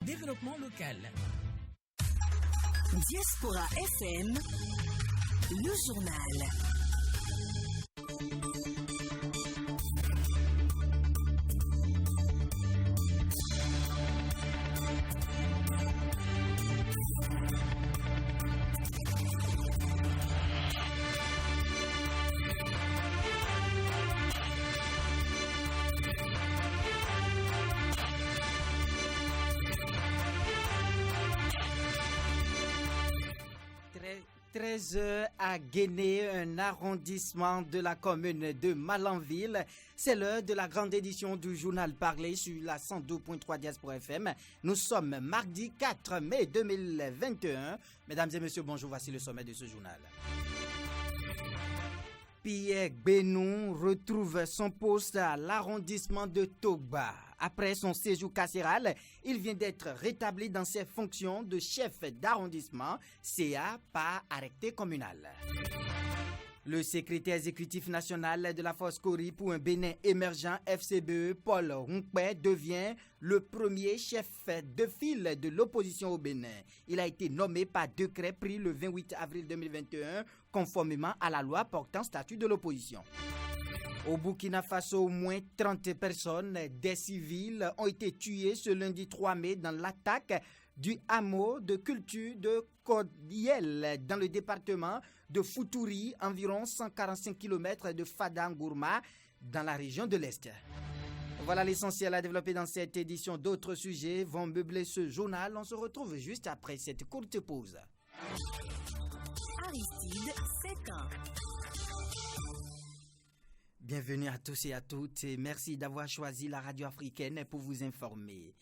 Développement local. Diaspora FM, le journal. À Guéné, un arrondissement de la commune de Malanville. C'est l'heure de la grande édition du journal parlé sur la 102.3 Diaspora FM. Nous sommes mardi 4 mai 2021. Mesdames et messieurs, bonjour, voici le sommet de ce journal. Pierre Benou retrouve son poste à l'arrondissement de Togba. Après son séjour carcéral, il vient d'être rétabli dans ses fonctions de chef d'arrondissement, CA par arrêté communal. Le secrétaire exécutif national de la Force Cori pour un Bénin émergent FCBE, Paul Rompé, devient le premier chef de file de l'opposition au Bénin. Il a été nommé par décret pris le 28 avril 2021, conformément à la loi portant statut de l'opposition. Au Burkina Faso, au moins 30 personnes, des civils, ont été tuées ce lundi 3 mai dans l'attaque du hameau de culture de Kodiel dans le département de Foutouri, environ 145 km de Fadangourma, dans la région de l'Est. Voilà l'essentiel à développer dans cette édition. D'autres sujets vont meubler ce journal. On se retrouve juste après cette courte pause. Aristide, 7 ans. Bienvenue à tous et à toutes et merci d'avoir choisi la radio africaine pour vous informer.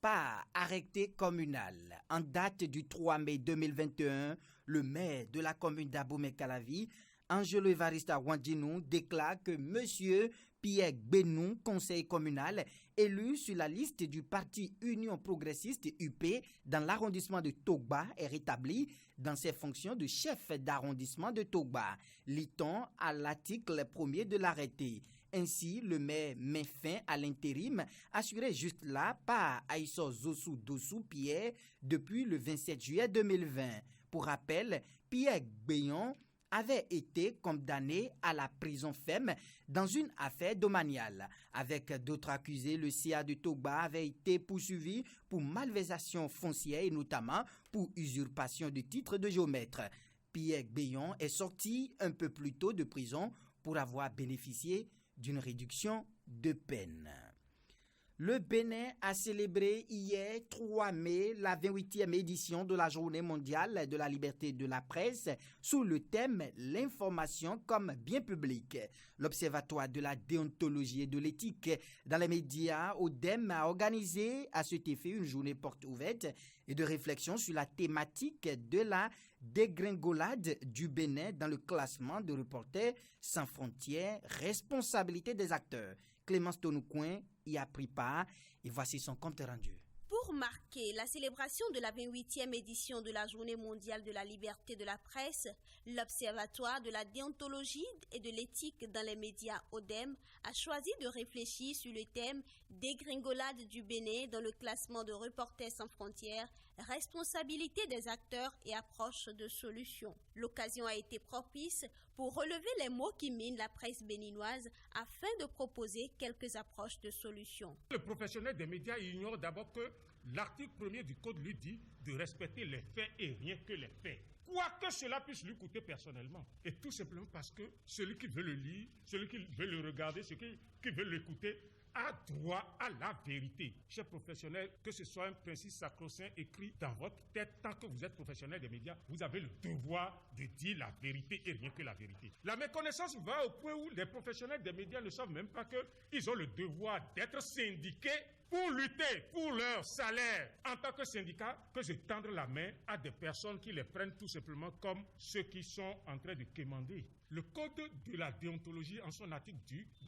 Par arrêté communal, en date du 3 mai 2021, le maire de la commune d'Abomey-Calavi, Angelo Evariste Wandjinou, déclare que M. Pierre Benou, conseiller communal, élu sur la liste du parti Union progressiste UP dans l'arrondissement de Togba, est rétabli dans ses fonctions de chef d'arrondissement de Togba, lit-on à l'article 1er de l'arrêté. Ainsi, le maire met fin à l'intérim assuré juste là par Aïsso Zossou Dossou Pierre depuis le 27 juillet 2020. Pour rappel, Pierre Beyon avait été condamné à la prison ferme dans une affaire domaniale. Avec d'autres accusés, le CA de Togba avait été poursuivi pour malversation foncière et notamment pour usurpation de titre de géomètre. Pierre Beyon est sorti un peu plus tôt de prison pour avoir bénéficié d'une réduction de peine. Le Bénin a célébré hier 3 mai la 28e édition de la Journée mondiale de la liberté de la presse sous le thème « L'information comme bien public ». L'Observatoire de la déontologie et de l'éthique dans les médias, ODEM, a organisé à cet effet une journée porte ouverte et de réflexion sur la thématique de la dégringolade du Bénin dans le classement de Reporters sans frontières, responsabilité des acteurs. Clémence Tonoucoin y a pris part et voici son compte rendu. Pour marquer la célébration de la 28e édition de la Journée mondiale de la liberté de la presse, l'Observatoire de la déontologie et de l'éthique dans les médias ODEM a choisi de réfléchir sur le thème « Dégringolade du Bénin dans le classement de Reporters sans frontières, responsabilité des acteurs et approche de solutions ». L'occasion a été propice pour relever les mots qui minent la presse béninoise afin de proposer quelques approches de solutions. Le professionnel des médias ignore d'abord que l'article 1er du Code lui dit de respecter les faits et rien que les faits. Quoi que cela puisse lui coûter personnellement. Et tout simplement parce que celui qui veut le lire, celui qui veut le regarder, celui qui veut l'écouter, a droit à la vérité. Chers professionnels, que ce soit un principe sacro-saint écrit dans votre tête, tant que vous êtes professionnel des médias, vous avez le devoir de dire la vérité et rien que la vérité. La méconnaissance va au point où les professionnels des médias ne savent même pas qu'ils ont le devoir d'être syndiqués pour lutter pour leur salaire. En tant que syndicat, que je tendre la main à des personnes qui les prennent tout simplement comme ceux qui sont en train de quémander. Le code de la déontologie, en son article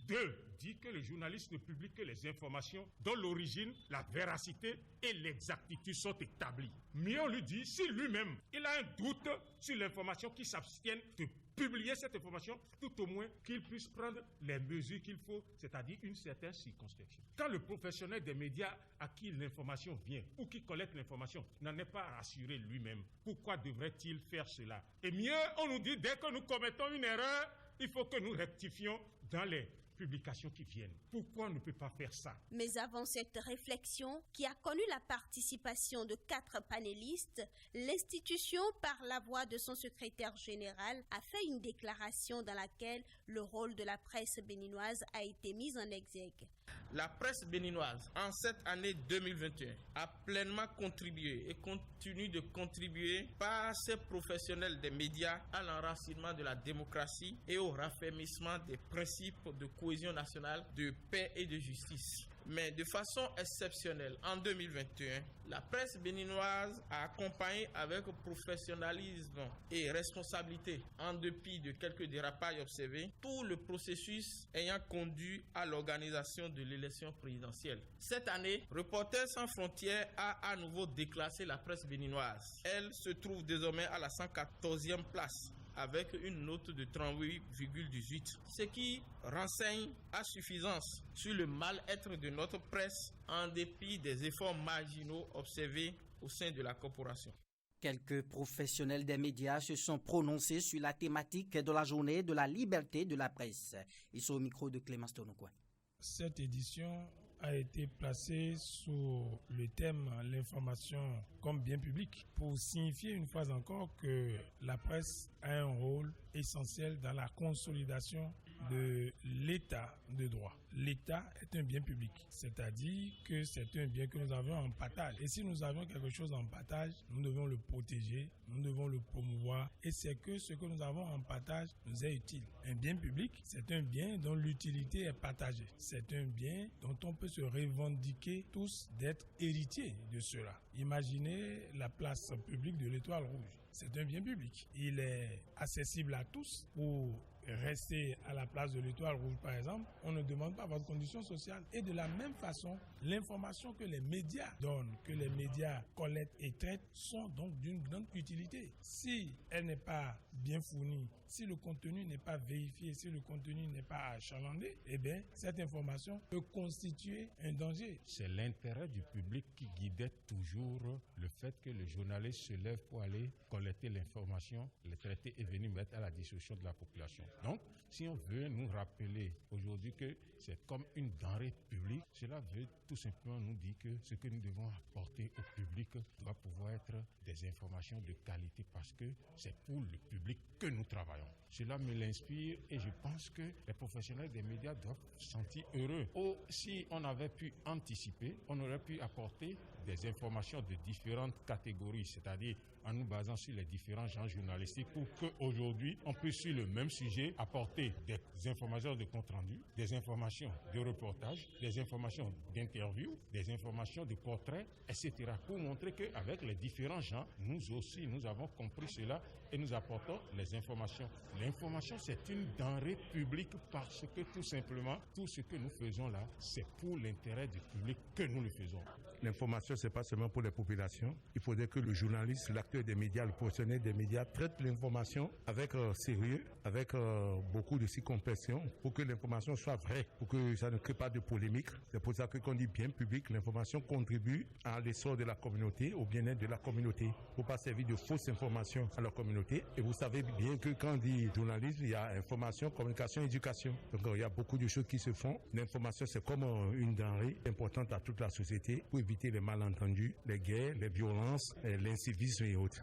2, dit que le journaliste ne publie que les informations dont l'origine, la véracité et l'exactitude sont établies. Mais on lui dit, si lui-même, il a un doute sur l'information, qu'il s'abstienne de publier cette information, tout au moins qu'il puisse prendre les mesures qu'il faut, c'est-à-dire une certaine circonspection. Quand le professionnel des médias à qui l'information vient ou qui collecte l'information n'en est pas rassuré lui-même, pourquoi devrait-il faire cela? Et mieux, on nous dit dès que nous commettons une erreur, il faut que nous rectifions dans les publications qui viennent. Pourquoi on ne peut pas faire ça? Mais avant cette réflexion, qui a connu la participation de 4 panélistes, l'institution, par la voix de son secrétaire général, a fait une déclaration dans laquelle le rôle de la presse béninoise a été mis en exergue. La presse béninoise, en cette année 2021, a pleinement contribué et continue de contribuer par ses professionnels des médias à l'enracinement de la démocratie et au raffermissement des principes de cohésion nationale, de paix et de justice. Mais de façon exceptionnelle, en 2021, la presse béninoise a accompagné avec professionnalisme et responsabilité, en dépit de quelques dérapages observés, tout le processus ayant conduit à l'organisation de l'élection présidentielle. Cette année, Reporters sans frontières a à nouveau déclassé la presse béninoise. Elle se trouve désormais à la 114e place, avec une note de 38,18, ce qui renseigne à suffisance sur le mal-être de notre presse en dépit des efforts marginaux observés au sein de la corporation. Quelques professionnels des médias se sont prononcés sur la thématique de la journée de la liberté de la presse. Ils sont au micro de Clémence Tonokoy. Cette édition a été placée sous le thème « L'information comme bien public » pour signifier une fois encore que la presse a un rôle essentiel dans la consolidation de l'état de droit. L'État est un bien public, c'est-à-dire que c'est un bien que nous avons en partage. Et si nous avons quelque chose en partage, nous devons le protéger, nous devons le promouvoir, et c'est que ce que nous avons en partage nous est utile. Un bien public, c'est un bien dont l'utilité est partagée. C'est un bien dont on peut se revendiquer tous d'être héritiers de cela. Imaginez la place publique de l'Étoile Rouge. C'est un bien public. Il est accessible à tous. Pour rester à la place de l'Étoile Rouge, par exemple, on ne demande pas votre condition sociale. Et de la même façon, l'information que les médias donnent, que les médias collectent et traitent, sont donc d'une grande utilité. Si elle n'est pas bien fournie, si le contenu n'est pas vérifié, si le contenu n'est pas achalandé, eh bien, cette information peut constituer un danger. C'est l'intérêt du public qui guidait toujours le fait que le journaliste se lève pour aller collecter l'information, le traiter et venir mettre à la discussion de la population. Donc, si on veut nous rappeler aujourd'hui que c'est comme une denrée publique, cela veut tout simplement nous dire que ce que nous devons apporter au public doit pouvoir être des informations de qualité parce que c'est pour le public que nous travaillons. Cela me l'inspire et je pense que les professionnels des médias doivent se sentir heureux. Ou si on avait pu anticiper, on aurait pu apporter des informations de différentes catégories, c'est-à-dire en nous basant sur les différents genres journalistiques pour qu'aujourd'hui, on puisse sur le même sujet apporter des informations de compte-rendu, des informations de reportage, des informations d'interview, des informations de portraits, etc. pour montrer qu'avec les différents genres, nous aussi, nous avons compris cela et nous apportons les informations. L'information, c'est une denrée publique parce que tout simplement, tout ce que nous faisons là, c'est pour l'intérêt du public que nous le faisons. L'information, c'est pas seulement pour les populations. Il faudrait que le journaliste, l'acteur des médias, le professionnel des médias traite l'information avec sérieux, avec beaucoup de circonspection pour que l'information soit vraie, pour que ça ne crée pas de polémique. C'est pour ça que quand on dit bien public, l'information contribue à l'essor de la communauté, au bien-être de la communauté. Il ne faut pas servir de fausses informations à la communauté. Et vous savez bien que quand on dit journalisme, il y a information, communication, éducation. Donc il y a beaucoup de choses qui se font. L'information, c'est comme une denrée importante à toute la société pour éviter les malentendus, les guerres, les violences, l'incivisme et autres.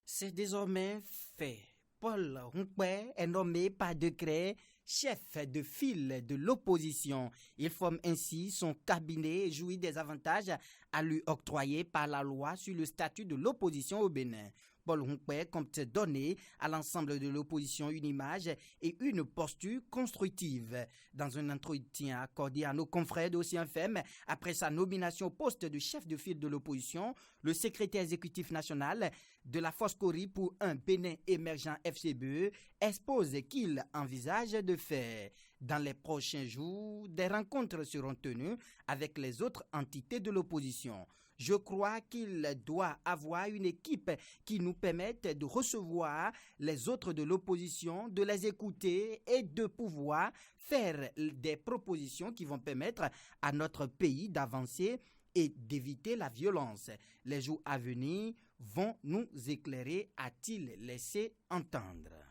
C'est désormais fait. Paul Hunkwe est nommé par décret chef de file de l'opposition. Il forme ainsi son cabinet et jouit des avantages à lui octroyer par la loi sur le statut de l'opposition au Bénin. Paul Hunkwe compte donner à l'ensemble de l'opposition une image et une posture constructive. Dans un entretien accordé à nos confrères d'Océan FM, après sa nomination au poste de chef de file de l'opposition, le secrétaire exécutif national de la Foscori pour un Bénin émergent FCBE expose qu'il envisage de faire. Dans les prochains jours, des rencontres seront tenues avec les autres entités de l'opposition. Je crois qu'il doit avoir une équipe qui nous permette de recevoir les autres de l'opposition, de les écouter et de pouvoir faire des propositions qui vont permettre à notre pays d'avancer et d'éviter la violence. Les jours à venir vont nous éclairer, a-t-il laissé entendre.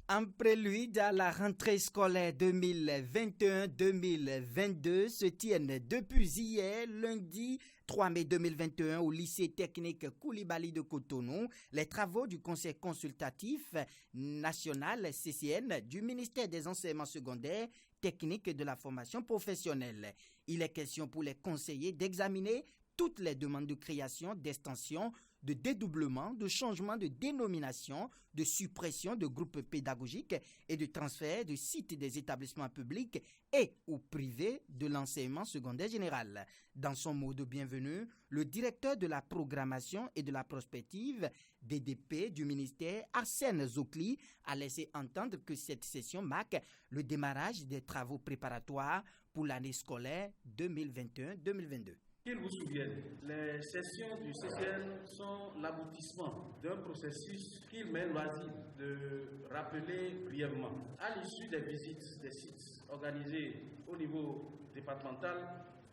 En prélude à la rentrée scolaire 2021-2022 se tiennent depuis hier, lundi 3 mai 2021, au lycée technique Koulibaly de Cotonou, les travaux du Conseil consultatif national CCN du ministère des enseignements secondaires, techniques et de la formation professionnelle. Il est question pour les conseillers d'examiner toutes les demandes de création, d'extension, de dédoublement, de changement de dénomination, de suppression de groupes pédagogiques et de transfert de sites des établissements publics et ou privés de l'enseignement secondaire général. Dans son mot de bienvenue, le directeur de la programmation et de la prospective DDP du ministère, Arsène Zokli, a laissé entendre que cette session marque le démarrage des travaux préparatoires pour l'année scolaire 2021-2022. Qu'il vous souvienne, les sessions du CCN sont l'aboutissement d'un processus qu'il m'est loisir de rappeler brièvement. À l'issue des visites des sites organisées au niveau départemental,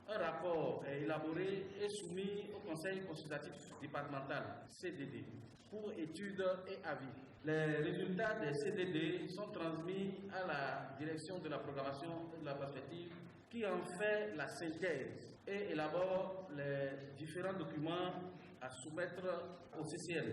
un rapport est élaboré et soumis au Conseil consultatif départemental, CDD, pour étude et avis. Les résultats des CDD sont transmis à la direction de la programmation et de la prospective qui en fait la synthèse et élabore les différents documents à soumettre au CCN.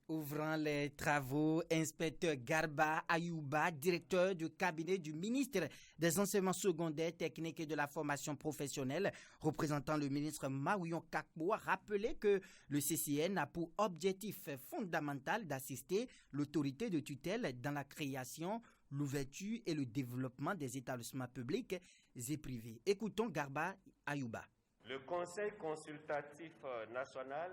Ouvrant les travaux, inspecteur Garba Ayouba, directeur du cabinet du ministre des enseignements secondaires, techniques et de la formation professionnelle, représentant le ministre Maouyon Kakbo, a rappelé que le CCN a pour objectif fondamental d'assister l'autorité de tutelle dans la création, l'ouverture et le développement des établissements publics et privés. Écoutons Garba Ayouba. Le Conseil consultatif national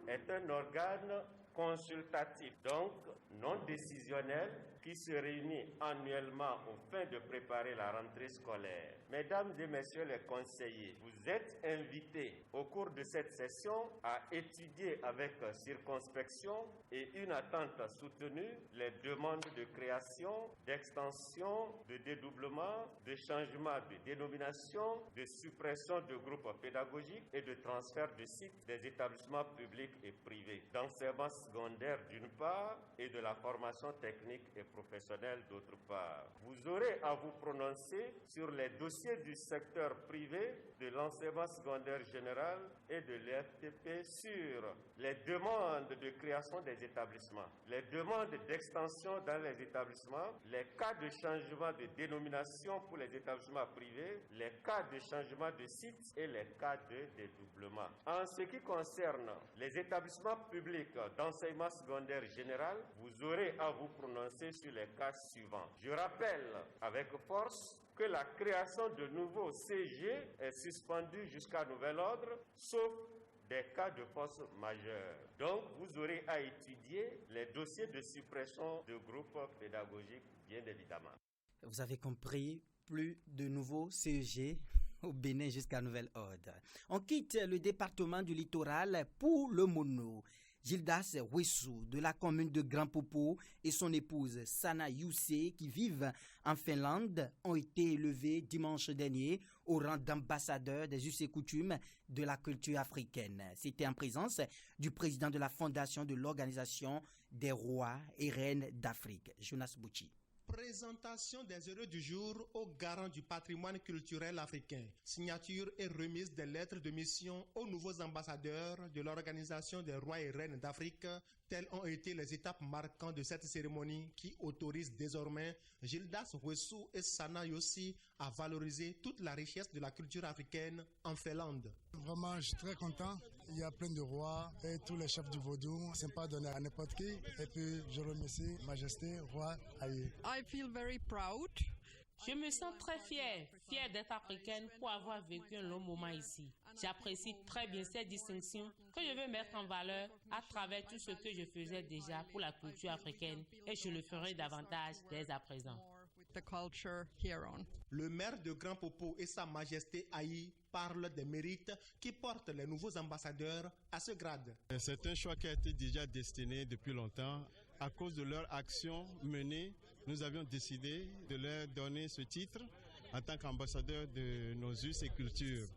est un organe consultatif, donc non décisionnel, qui se réunit annuellement aux fins de préparer la rentrée scolaire. Mesdames et messieurs les conseillers, vous êtes invités au cours de cette session à étudier avec circonspection et une attente soutenue les demandes de création, d'extension, de dédoublement, de changement de dénomination, de suppression de groupes pédagogiques et de transfert de sites des établissements publics et privés, d'enseignement secondaire d'une part et de la formation technique et professionnelle d'autre part. Vous aurez à vous prononcer sur les dossiers du secteur privé, de l'enseignement secondaire général et de l'EFTP sur les demandes de création des établissements, les demandes d'extension dans les établissements, les cas de changement de dénomination pour les établissements privés, les cas de changement de site et les cas de dédoublement. En ce qui concerne les établissements publics d'enseignement secondaire général, vous aurez à vous prononcer sur les cas suivants. Je rappelle avec force que la création de nouveaux CG est suspendue jusqu'à nouvel ordre, sauf des cas de force majeure. Donc, vous aurez à étudier les dossiers de suppression de groupes pédagogiques, bien évidemment. Vous avez compris, plus de nouveaux CEG au Bénin jusqu'à nouvel ordre. On quitte le département du littoral pour le Mono. Gildas Wessou de la commune de Grand Popo et son épouse Sana Youssé qui vivent en Finlande ont été élevés dimanche dernier au rang d'ambassadeurs des us et coutumes de la culture africaine. C'était en présence du président de la fondation de l'Organisation des rois et reines d'Afrique, Jonas Bouchi. Présentation des heureux du jour aux garants du patrimoine culturel africain. Signature et remise des lettres de mission aux nouveaux ambassadeurs de l'Organisation des rois et reines d'Afrique. Telles ont été les étapes marquantes de cette cérémonie qui autorise désormais Gildas Wessou et Sana Youssé à valoriser toute la richesse de la culture africaine en Finlande. Vraiment, je suis très content. Il y a plein de rois et tous les chefs du vaudou. Ce n'est pas donné à n'importe qui. Et puis, je remercie Majesté, Roi Aïe. I feel very proud. Je me sens très fière d'être africaine pour avoir vécu un long moment ici. J'apprécie très bien cette distinction que je veux mettre en valeur à travers tout ce que je faisais déjà pour la culture africaine et je le ferai davantage dès à présent. Le maire de Grand Popo et Sa Majesté Aïe parlent des mérites qui portent les nouveaux ambassadeurs à ce grade. C'est un choix qui a été déjà destiné depuis longtemps. À cause de leur action menée, nous avions décidé de leur donner ce titre en tant qu'ambassadeur de nos us et cultures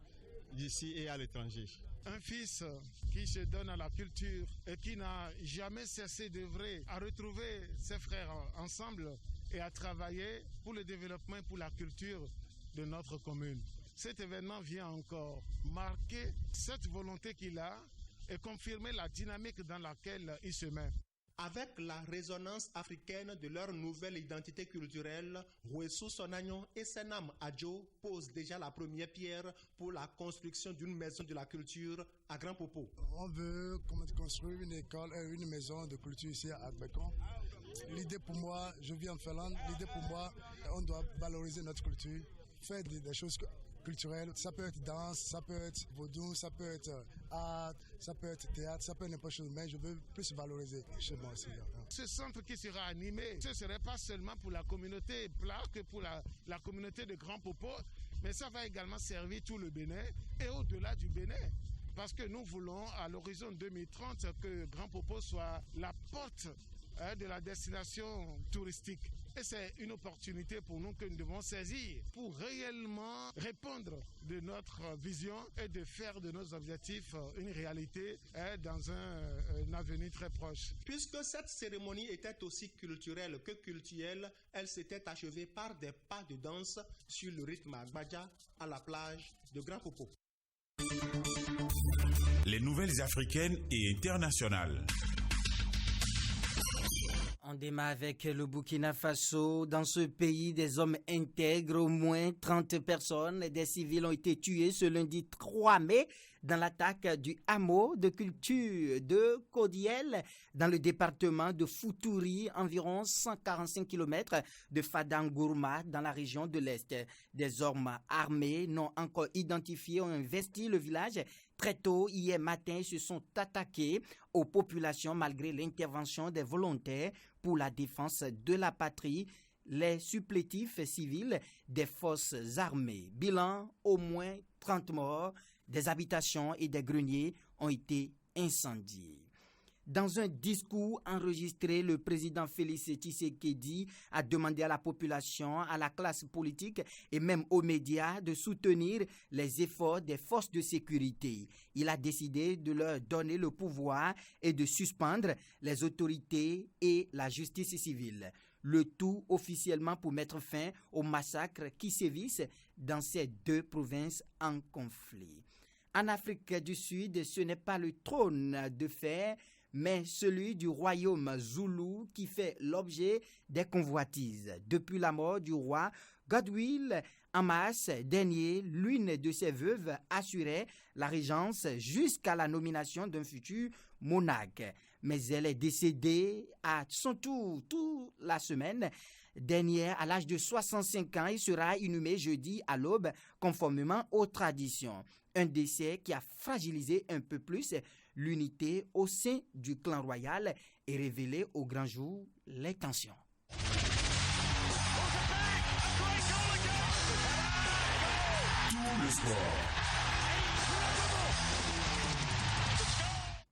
d'ici et à l'étranger. Un fils qui se donne à la culture et qui n'a jamais cessé d'œuvrer à retrouver ses frères ensemble et à travailler pour le développement et pour la culture de notre commune. Cet événement vient encore marquer cette volonté qu'il a et confirmer la dynamique dans laquelle il se met. Avec la résonance africaine de leur nouvelle identité culturelle, Rouessou Sonagnon et Senam Adjo posent déjà la première pierre pour la construction d'une maison de la culture à Grand Popo. On veut construire une école et une maison de culture ici à Agbekon. L'idée pour moi, je vis en Finlande, l'idée pour moi, on doit valoriser notre culture, faire des choses culturelles. Ça peut être danse, ça peut être vaudou, ça peut être art, ça peut être théâtre, ça peut être n'importe quoi, mais je veux plus valoriser chez moi aussi. Ce centre qui sera animé, ce ne serait pas seulement pour la communauté Pla, que pour la communauté de Grand Popo, mais ça va également servir tout le Bénin et au-delà du Bénin. Parce que nous voulons, à l'horizon 2030, que Grand Popo soit la porte de la destination touristique. Et c'est une opportunité pour nous que nous devons saisir pour réellement répondre de notre vision et de faire de nos objectifs une réalité dans un avenir très proche. Puisque cette cérémonie était aussi culturelle que cultuelle, elle s'était achevée par des pas de danse sur le rythme Agbaja à la plage de Grand Popo. Les nouvelles africaines et internationales. On démarre avec le Burkina Faso. Dans ce pays, des hommes intègres, au moins 30 personnes et des civils ont été tués ce lundi 3 mai dans l'attaque du hameau de culture de Kodiel dans le département de Foutouri, environ 145 km de Fadangourma dans la région de l'Est. Des hommes armés non encore identifiés ont investi le village. Très tôt, hier matin, se sont attaqués aux populations malgré l'intervention des volontaires pour la défense de la patrie, les supplétifs civils des forces armées. Bilan, au moins 30 morts, des habitations et des greniers ont été incendiés. Dans un discours enregistré, le président Félix Tshisekedi a demandé à la population, à la classe politique et même aux médias de soutenir les efforts des forces de sécurité. Il a décidé de leur donner le pouvoir et de suspendre les autorités et la justice civile. Le tout officiellement pour mettre fin aux massacres qui sévissent dans ces deux provinces en conflit. En Afrique du Sud, ce n'est pas le trône de fer, mais celui du royaume Zoulou qui fait l'objet des convoitises. Depuis la mort du roi Godwill Amas dernier, l'une de ses veuves assurait la régence jusqu'à la nomination d'un futur monarque. Mais elle est décédée à son tour toute la semaine dernière à l'âge de 65 ans et sera inhumée jeudi à l'aube conformément aux traditions. Un décès qui a fragilisé un peu plus l'unité au sein du clan royal et révélé au grand jour les tensions. Tout le sport.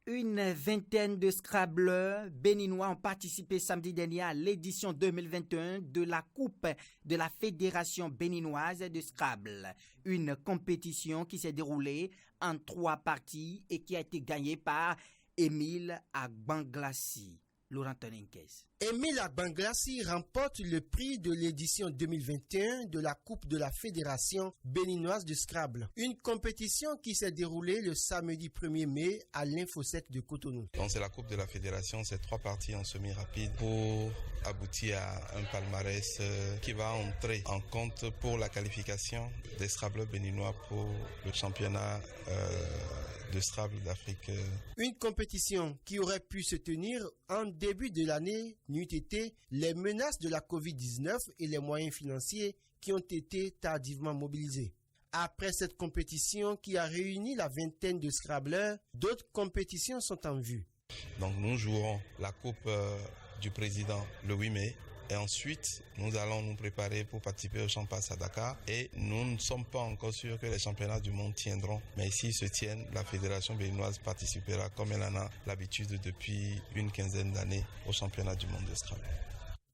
Une vingtaine de scrabbleurs béninois ont participé samedi dernier à l'édition 2021 de la Coupe de la Fédération béninoise de Scrabble. Une compétition qui s'est déroulée en 3 parties et qui a été gagnée par Émile Agbanglassi. Laurent Toninkes. Émile Agbanglassi remporte le prix de l'édition 2021 de la Coupe de la Fédération béninoise de Scrabble. Une compétition qui s'est déroulée le samedi 1er mai à l'Infosec de Cotonou. Donc c'est la Coupe de la Fédération, c'est 3 parties en semi-rapide pour aboutir à un palmarès qui va entrer en compte pour la qualification des Scrabbleurs béninois pour le championnat de Scrabble d'Afrique. Une compétition qui aurait pu se tenir en début de l'année n'eût été les menaces de la Covid-19 et les moyens financiers qui ont été tardivement mobilisés. Après cette compétition qui a réuni la vingtaine de Scrabbleurs, d'autres compétitions sont en vue. Donc nous jouerons la Coupe du Président le 8 mai Et ensuite, nous allons nous préparer pour participer au Champas à Dakar. Et nous ne sommes pas encore sûrs que les championnats du monde tiendront. Mais s'ils se tiennent, la fédération béninoise participera comme elle en a l'habitude depuis une quinzaine d'années au championnat du monde de Scrabble.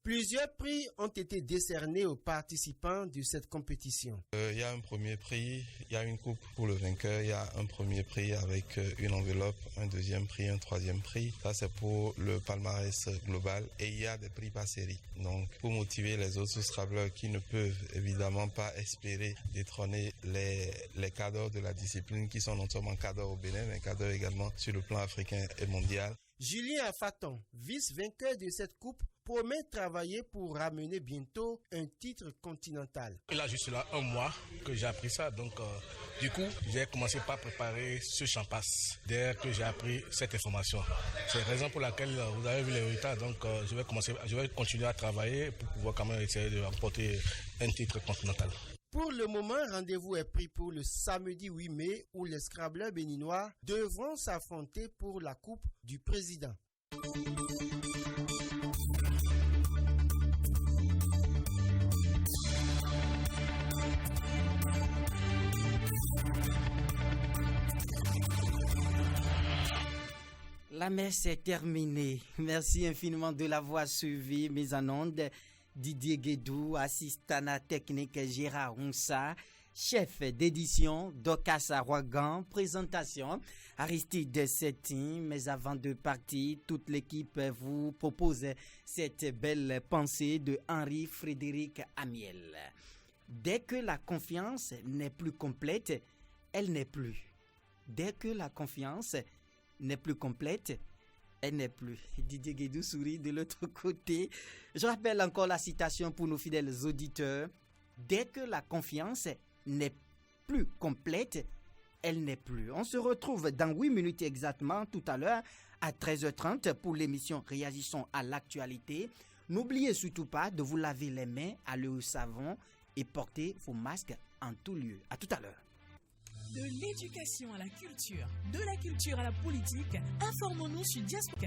Plusieurs prix ont été décernés aux participants de cette compétition. Il y a un premier prix, il y a une coupe pour le vainqueur, il y a un premier prix avec une enveloppe, un deuxième prix, un troisième prix. Ça, c'est pour le palmarès global. Et il y a des prix par série. Donc, pour motiver les autres scrabbleurs qui ne peuvent évidemment pas espérer détrôner les cadres de la discipline, qui sont non seulement cadres au Bénin, mais cadres également sur le plan africain et mondial. Julien Afaton, vice-vainqueur de cette coupe, promet travailler pour ramener bientôt un titre continental. Il a juste là un mois que j'ai appris ça, donc du coup j'ai commencé par préparer ce Champas dès que j'ai appris cette information. C'est la raison pour laquelle vous avez vu les résultats, donc je vais continuer à travailler pour pouvoir quand même essayer de remporter un titre continental. Pour le moment, rendez-vous est pris pour le samedi 8 mai où les Scrabbleurs béninois devront s'affronter pour la Coupe du Président. La messe est terminée. Merci infiniment de l'avoir suivi, mise en onde. Didier Guédou, assistant technique Gérard Ronsa, chef d'édition Docas Roagan, présentation Aristide Setin. Mais avant de partir, toute l'équipe vous propose cette belle pensée de Henri-Frédéric Amiel. Dès que la confiance n'est plus complète, elle n'est plus. Dès que la confiance n'est plus complète, elle n'est plus. Didier Guédou sourit de l'autre côté. Je rappelle encore la citation pour nos fidèles auditeurs. Dès que la confiance n'est plus complète, elle n'est plus. On se retrouve dans 8 minutes exactement tout à l'heure à 13h30 pour l'émission Réagissons à l'actualité. N'oubliez surtout pas de vous laver les mains à l'eau au savon et porter vos masques en tout lieu. À tout à l'heure. De l'éducation à la culture, de la culture à la politique, informons-nous sur Diaspora.